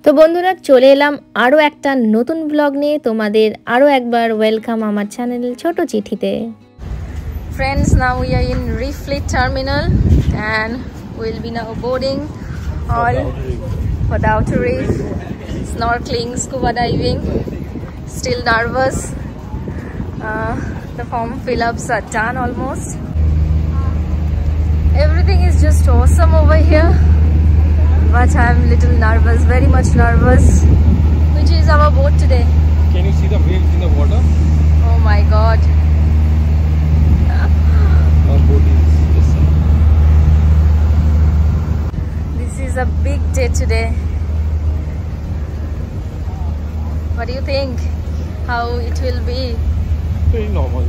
তো বন্ধুরা চলে এলাম আরও একটা নতুন ব্লগ নিয়ে। তোমাদের আরও একবার ওয়েলকাম আমার চ্যানেল ছোট চিঠিতে। Friends, now we are in Reef Fleet Terminal and we'll be now boarding all for the outer reef, snorkeling, scuba diving. Still nervous. The form fill-ups are done almost. Everything is just awesome over here. But I'm a little nervous, very much nervous. Which is our boat today? Can you see the waves in the water? Oh my god. Our boat is this side. This is a big day today. What do you think? How it will be? Very normal.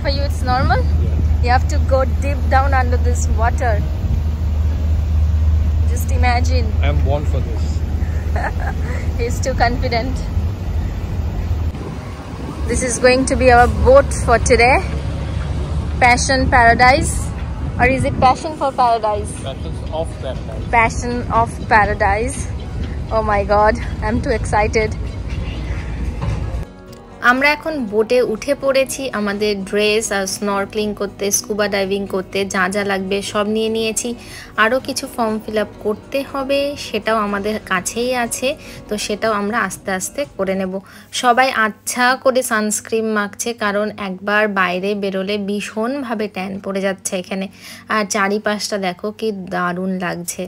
For you it's normal? Yeah. You have to go deep down under this water. Just imagine. I am born for this. He's too confident. This is going to be our boat for today. Passion Paradise. Or is it Passion for Paradise? Passions of Paradise. Passion of Paradise. Oh my god, I'm too excited. আমরা এখন বোটে উঠে পড়েছি। আমাদের dress আর snorkelling করতে, scuba diving করতে যা যা লাগবে সব নিয়ে নিয়েছি। আরও কিছু ফর্ম ফিল আপ করতে হবে, সেটাও আমাদের কাছেই আছে, তো সেটাও আমরা আস্তে আস্তে করে নেব। সবাই আচ্ছা করে সানস্ক্রিন মাখছে, কারণ একবার বাইরে বেরোলে ভীষণভাবে ট্যান পড়ে যাচ্ছে এখানে। আর চারিপাশটা দেখো কি দারুণ লাগছে।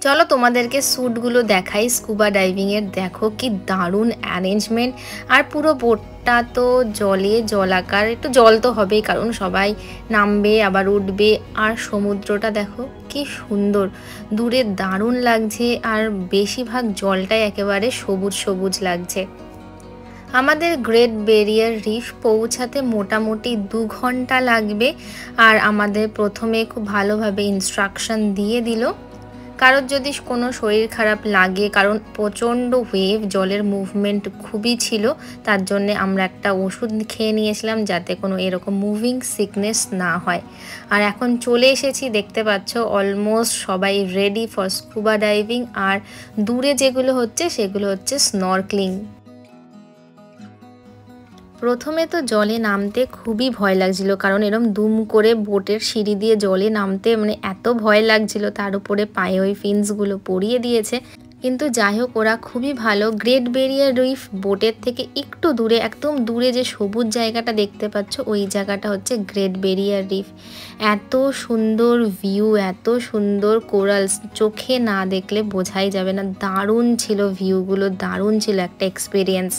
চলো তোমাদেরকে স্যুটগুলো দেখাই স্কুবা ডাইভিংয়ের। দেখো কি দারুণ অ্যারেঞ্জমেন্ট। আর পুরো বোটটা তো জলে জলাকার, একটু জল তো হবেই, কারণ সবাই নামবে আবার উঠবে। আর সমুদ্রটা দেখো কি সুন্দর, দূরে দারুণ লাগছে। আর বেশিরভাগ জলটাই একেবারে সবুজ সবুজ লাগছে। আমাদের গ্রেট ব্যারিয়ার রিফ পৌঁছাতে মোটামুটি 2 ঘন্টা লাগবে। আর আমাদের প্রথমে খুব ভালোভাবে ইনস্ট্রাকশন দিয়ে দিল, কারোর যদি কোনো শরীর খারাপ লাগে, কারণ প্রচণ্ড ওয়েভ, জলের মুভমেন্ট খুবই ছিল, তার জন্যে আমরা একটা ওষুধ খেয়ে নিয়েছিলাম যাতে কোনো এরকম মুভিং সিকনেস না হয়। আর এখন চলে এসেছি, দেখতে পাচ্ছ অলমোস্ট সবাই রেডি ফর স্কুবা ডাইভিং। আর দূরে যেগুলো হচ্ছে সেগুলো হচ্ছে স্নরকেলিং। প্রথমে তো জলে নামতে খুবই ভয় লাগছিল, কারণ এরকম দুম করে বোটের সিঁড়ি দিয়ে জলে নামতে মানে এত ভয় লাগছিল। তার উপরে পায়ে ওই ফিন্সগুলো পরিয়ে দিয়েছে, কিন্তু যাই হোক ওরা খুবই ভালো। গ্রেট ব্যারিয়ার রিফ বোটের থেকে একটু দূরে, একদম দূরে যে সবুজ জায়গাটা দেখতে পাচ্ছ ওই জায়গাটা হচ্ছে গ্রেট ব্যারিয়ার রিফ। এত সুন্দর ভিউ, এত সুন্দর কোরালস, চোখে না দেখলে বোঝাই যাবে না। দারুণ ছিল ভিউগুলো, দারুণ ছিল একটা এক্সপিরিয়েন্স।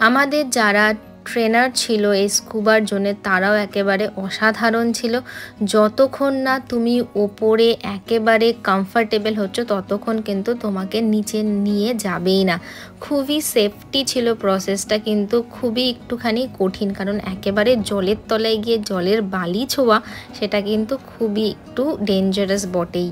আমাদের যারা ট্রেনার ছিল এই স্কুবার জন্য তারাও একেবারে অসাধারণ ছিল। যতক্ষণ না তুমি ওপরে একেবারে কমফর্টেবল হচ্ছ ততক্ষণ কিন্তু তোমাকে নিচে নিয়ে যাবেই না। খুবই সেফটি ছিল প্রসেসটা, কিন্তু খুবই একটুখানি কঠিন, কারণ একেবারে জলের তলায় গিয়ে জলের বালি ছোঁয়া, সেটা কিন্তু খুবই একটু ডেঞ্জারাস বটেই।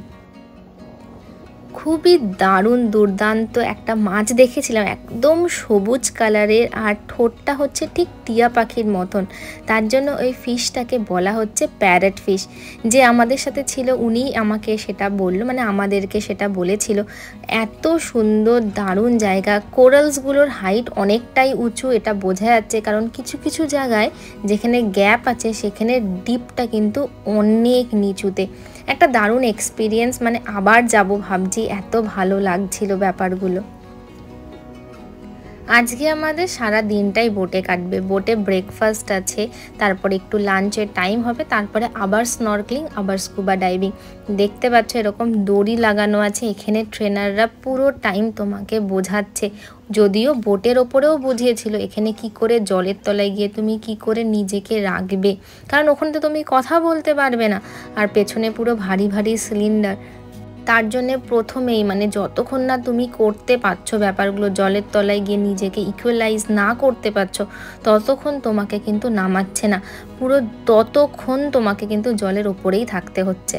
খুবই দারুণ দুর্দান্ত একটা মাছ দেখেছিলাম, একদম সবুজ কালারের, আর ঠোঁটটা হচ্ছে ঠিক টিয়া পাখির মতন। তার জন্য ওই ফিশটাকে বলা হচ্ছে প্যারেট ফিশ। যে আমাদের সাথে ছিল উনি আমাকে সেটা বললো, মানে আমাদেরকে সেটা বলেছিল। এত সুন্দর দারুণ জায়গা। কোরালসগুলোর হাইট অনেকটাই উঁচু, এটা বোঝা যাচ্ছে, কারণ কিছু কিছু জায়গায় যেখানে গ্যাপ আছে সেখানে ডিপটা কিন্তু অনেক নিচুতে। একটা দারুণ এক্সপিরিয়েন্স, মানে আবার যাব ভাবছি, এত ভালো লাগছিল ব্যাপারগুলো। আজকে আমাদের সারা দিনটাই বোটে কাটবে। বোটে ব্রেকফাস্ট আছে, তারপরে একটু লাঞ্চের টাইম হবে, তারপরে আবার স্নরকেলিং, আবার স্কুবা ডাইভিং। দেখতে পাচ্ছ এরকম দড়ি লাগানো আছে, এখানে ট্রেনাররা পুরো টাইম তোমাকে বোঝাচ্ছে। যদিও বোটের ওপরেও বুঝিয়েছিল এখানে কি করে জলের তলায় গিয়ে তুমি কি করে নিজেকে রাখবে, কারণ ওখানে তো তুমি কথা বলতে পারবে না। আর পেছনে পুরো ভারী ভারী সিলিন্ডার, তার জন্যে প্রথমেই মানে যতক্ষণ না তুমি করতে পারছো ব্যাপারগুলো, জলের তলায় গিয়ে নিজেকে ইকুয়ালাইজ না করতে পারছো, ততক্ষণ তোমাকে কিন্তু নামাচ্ছে না। পুরো ততক্ষণ তোমাকে কিন্তু জলের ওপরেই থাকতে হচ্ছে।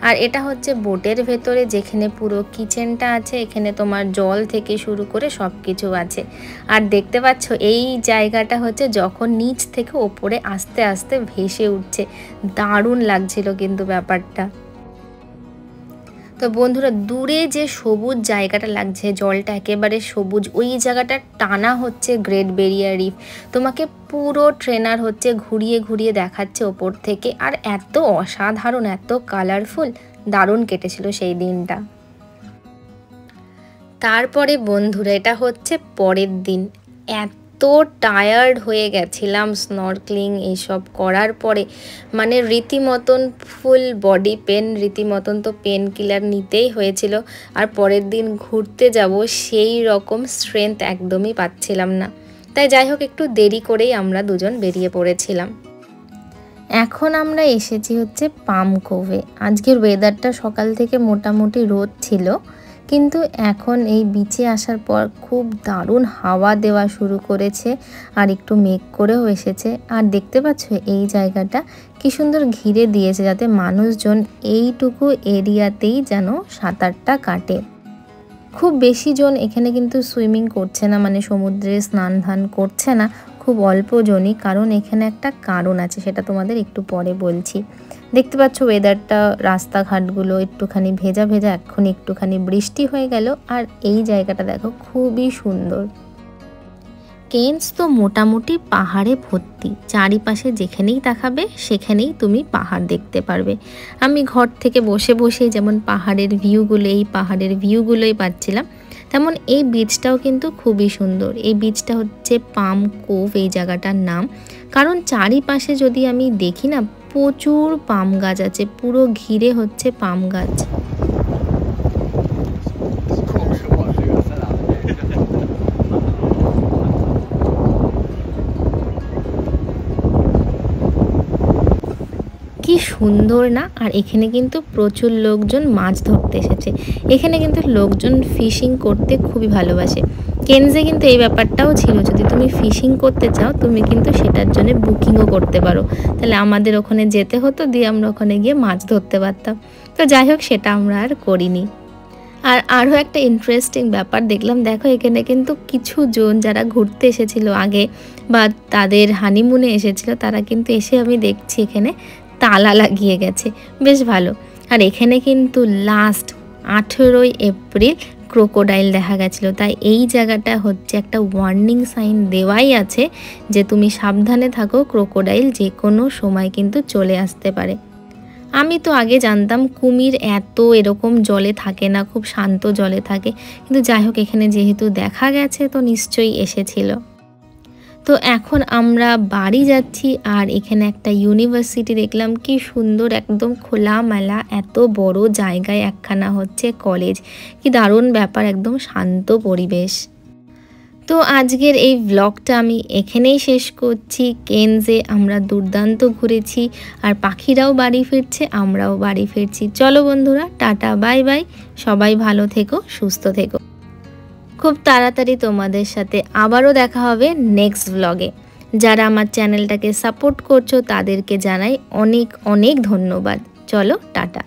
আর এটা হচ্ছে বোটের ভেতরে, যেখানে পুরো কিচেনটা আছে, এখানে তোমার জল থেকে শুরু করে সব কিছু আছে। আর দেখতে পাচ্ছ এই জায়গাটা হচ্ছে যখন নিচ থেকে ওপরে আস্তে আস্তে ভেসে উঠছে, দারুণ লাগছিল কিন্তু ব্যাপারটা। তো বন্ধুরা দূরে যে সবুজ জায়গাটা লাগছে, জলটা একেবারে সবুজ, ওই জায়গাটা টানা হচ্ছে গ্রেট ব্যারিয়ার রিফ। তোমাকে পুরো ট্রেনার হচ্ছে ঘুরিয়ে ঘুরিয়ে দেখাচ্ছে ওপর থেকে, আর এত অসাধারণ, এত কালারফুল, দারুণ কেটেছিল সেই দিনটা। তারপরে বন্ধুরা এটা হচ্ছে পরের দিন, এত টায়ার্ড হয়ে গেছিলাম স্নরক্লিং এইসব করার পরে, মানে রীতিমতন ফুল বডি পেন, রীতিমতন তো পেন কিলার নিতেই হয়েছিল। আর পরের দিন ঘুরতে যাব সেই রকম স্ট্রেংথ একদমই পাচ্ছিলাম না, তাই যাই হোক একটু দেরি করেই আমরা দুজন বেরিয়ে পড়েছিলাম। এখন আমরা এসেছি হচ্ছে পাম কোভে। আজকের ওয়েদারটা সকাল থেকে মোটামুটি রোদ ছিল, কিন্তু এখন এই বিচে আসার পর খুব দারুণ হাওয়া দেওয়া শুরু করেছে, আর একটু মেঘ করেও এসেছে। আর দেখতে পাচ্ছ এই জায়গাটা কি সুন্দর ঘিরে দিয়েছে, যাতে মানুষজন এইটুকু এরিয়াতেই যেন সাঁতারটা কাটে। খুব বেশি জন এখানে কিন্তু সুইমিং করছে না, মানে সমুদ্রে স্নান ধান করছে না, খুব অল্প জনই। কারণ এখানে একটা কারণ আছে, সেটা তোমাদের একটু পরে বলছি। দেখতে পাচ্ছ ওয়েদারটা, রাস্তাঘাটগুলো একটুখানি ভেজা ভেজা, এখন একটুখানি বৃষ্টি হয়ে গেল। আর এই জায়গাটা দেখো খুবই সুন্দর। কেনস তো মোটামুটি পাহাড়ে ভর্তি, চারিপাশে যেখানেই তাকাবে সেখানেই তুমি পাহাড় দেখতে পারবে। আমি ঘর থেকে বসে বসেই যেমন পাহাড়ের ভিউগুলো, এই পাহাড়ের ভিউগুলোই পাচ্ছিলাম, তেমন এই বিচটাও কিন্তু খুবই সুন্দর। এই বিচটা হচ্ছে পাম কোভ এই জায়গাটার নাম, কারণ চারিপাশে যদি আমি দেখি না, প্রচুর পাম গাছ আছে, পুরো ঘিরে হচ্ছে পাম গাছ। কি সুন্দর না। আর এখানে কিন্তু প্রচুর লোকজন মাছ ধরতে এসেছে। এখানে কিন্তু লোকজন ফিশিং করতে খুবই ভালোবাসে। কেনসে কিন্তু এই ব্যাপারটাও ছিল, যদি তুমি ফিশিং করতে চাও তুমি কিন্তু সেটার জন্য বুকিংও করতে পারো। তাহলে আমাদের ওখানে যেতে হতো, দিয়ে আমরা ওখানে গিয়ে মাছ ধরতে পারতাম। তো যাই হোক সেটা আমরা আর করিনি। আর আরও একটা ইন্টারেস্টিং ব্যাপার দেখলাম, দেখো এখানে কিন্তু কিছু জন যারা ঘুরতে এসেছিল আগে, বা তাদের হানিমুনে এসেছিল, তারা কিন্তু এসে আমি দেখছি এখানে তালা লাগিয়ে গেছে, বেশ ভালো। আর এখানে কিন্তু লাস্ট 18ই এপ্রিল ক্রোকোডাইল দেখা গেছিলো, তাই এই জায়গাটা হচ্ছে একটা ওয়ার্নিং সাইন দেওয়াই আছে যে তুমি সাবধানে থাকো, ক্রোকোডাইল যে কোনো সময় কিন্তু চলে আসতে পারে। আমি তো আগে জানতাম কুমির এত এরকম জলে থাকে না, খুব শান্ত জলে থাকে, কিন্তু যাই হোক এখানে যেহেতু দেখা গেছে তো নিশ্চয়ই এসেছিল। তো এখন আমরা বাড়ি যাচ্ছি, আর এখানে একটা ইউনিভার্সিটি দেখলাম, কি সুন্দর, একদম খোলামেলা, এত বড় জায়গায় একখানা হচ্ছে কলেজ, কি দারুণ ব্যাপার, একদম শান্ত পরিবেশ। তো আজকের এই ব্লগটা আমি এখানেই শেষ করছি। কেনসে আমরা দুর্দান্ত ঘুরেছি, আর পাখিরাও বাড়ি ফিরছে, আমরাও বাড়ি ফিরছি। চলো বন্ধুরা, টাটা বাই বাই, সবাই ভালো থেকো, সুস্থ থেকো। খুব তাড়াতাড়ি তোমাদের সাথে আবারও দেখা হবে নেক্সট ব্লগে। যারা আমার চ্যানেলটাকে সাপোর্ট করছো তাদেরকে জানাই অনেক অনেক ধন্যবাদ। চলো টাটা।